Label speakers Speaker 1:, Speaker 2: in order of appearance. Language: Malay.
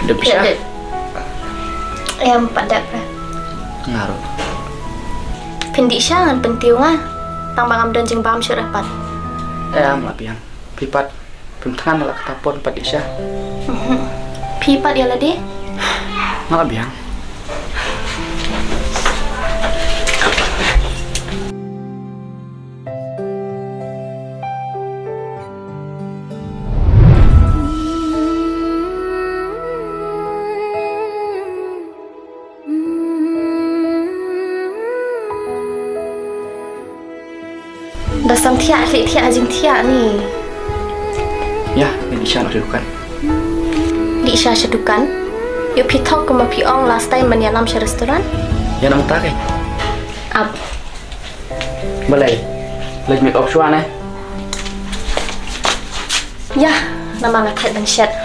Speaker 1: Udah bisa.
Speaker 2: Yang padat lah.
Speaker 1: Ngaruh.
Speaker 2: Pendi syangan pentiu nga. Pang dan jeng paham syur rapat.
Speaker 1: Malah biang. Pipat. Pentangan malah ketapon pada Isya.
Speaker 2: Pipat ya lah deh.
Speaker 1: Malah biang.
Speaker 2: Dasam tiak jing tiak ni.
Speaker 1: Ya, ini Isya nak dudukan.
Speaker 2: Di Isya sedukan. Yuk pitok ke piong last time menyanam sa restoran.
Speaker 1: Ya nak tarik.
Speaker 2: Ab.
Speaker 1: Boleh. Lagi make up suan
Speaker 2: Ya, nama ngatai dan syat.